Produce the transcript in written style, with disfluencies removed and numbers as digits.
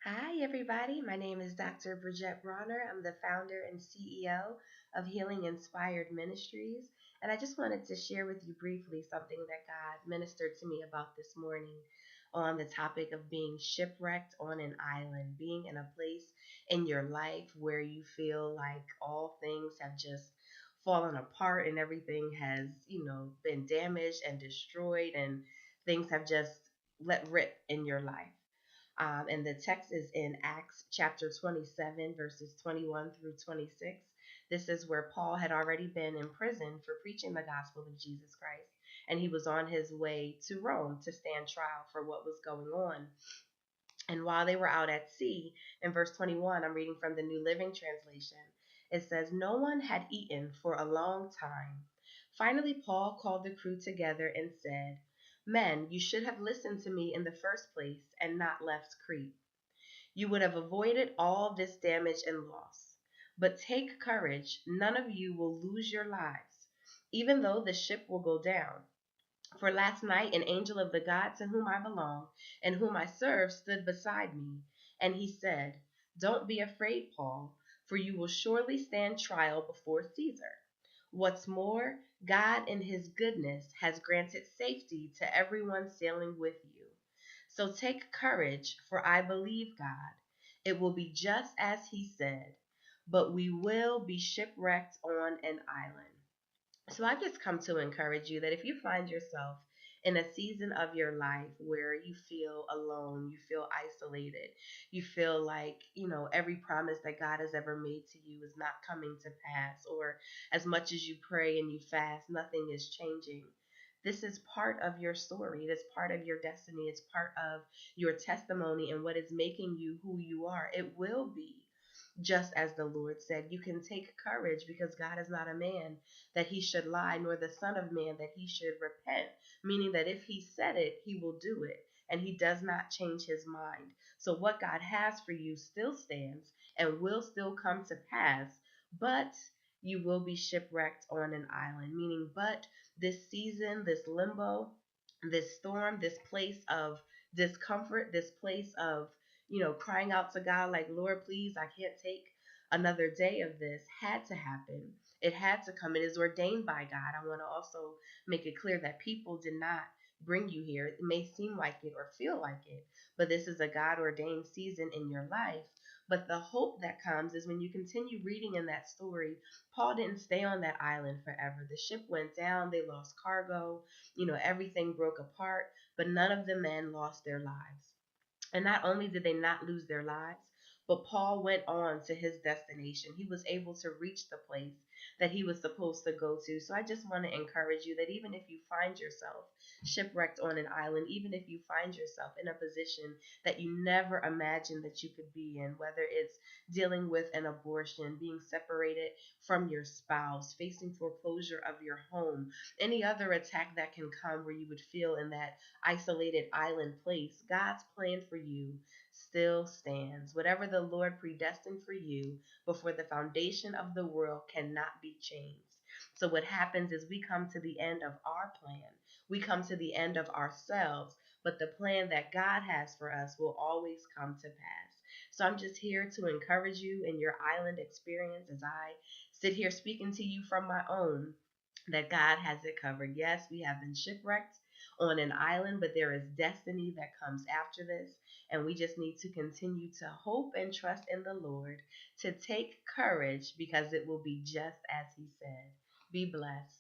Hi, everybody. My name is Dr. Bridget Bronner. I'm the founder and CEO of Healing Inspired Ministries. And I just wanted to share with you briefly something that God ministered to me about this morning on the topic of being shipwrecked on an island, being in a place in your life where you feel like all things have just fallen apart and everything has, been damaged and destroyed and things have just let rip in your life. And the text is in Acts chapter 27, verses 21 through 26. This is where Paul had already been in prison for preaching the gospel of Jesus Christ. And he was on his way to Rome to stand trial for what was going on. And while they were out at sea, in verse 21, I'm reading from the New Living Translation, it says, "No one had eaten for a long time. Finally, Paul called the crew together and said, 'Men, you should have listened to me in the first place and not left Crete. You would have avoided all this damage and loss. But take courage, none of you will lose your lives, even though the ship will go down. For last night an angel of the God to whom I belong and whom I serve stood beside me, and he said, Don't be afraid, Paul, for you will surely stand trial before Caesar. What's more, God in his goodness has granted safety to everyone sailing with you. So take courage, for I believe God. It will be just as he said, but we will be shipwrecked on an island. So I've just come to encourage you that if you find yourself in a season of your life where you feel alone, you feel isolated, you feel like, every promise that God has ever made to you is not coming to pass, or as much as you pray and you fast, nothing is changing. This is part of your story. It is part of your destiny. It's part of your testimony and what is making you who you are. It will be just as the Lord said. You can take courage because God is not a man that he should lie, nor the Son of Man that he should repent. Meaning that if he said it, he will do it, and he does not change his mind. So what God has for you still stands and will still come to pass, but you will be shipwrecked on an island. Meaning, but this season, this limbo, this storm, this place of discomfort, this place of crying out to God like, Lord, please, I can't take another day of this, had to happen. It had to come. It is ordained by God. I want to also make it clear that people did not bring you here. It may seem like it or feel like it, but this is a God ordained season in your life. But the hope that comes is when you continue reading in that story, Paul didn't stay on that island forever. The ship went down, they lost cargo, everything broke apart, but none of the men lost their lives. And not only did they not lose their lives, but Paul went on to his destination. He was able to reach the place that he was supposed to go to. So I just want to encourage you that even if you find yourself shipwrecked on an island, even if you find yourself in a position that you never imagined that you could be in, whether it's dealing with an abortion, being separated from your spouse, facing foreclosure of your home, any other attack that can come where you would feel in that isolated island place, God's plan for you still stands. Whatever the Lord predestined for you before the foundation of the world cannot be changed. So, what happens is we come to the end of our plan, we come to the end of ourselves, but the plan that God has for us will always come to pass. So, I'm just here to encourage you in your island experience as I sit here speaking to you from my own, that God has it covered. Yes, we have been shipwrecked on an island, but there is destiny that comes after this. And we just need to continue to hope and trust in the Lord, to take courage because it will be just as He said. Be blessed.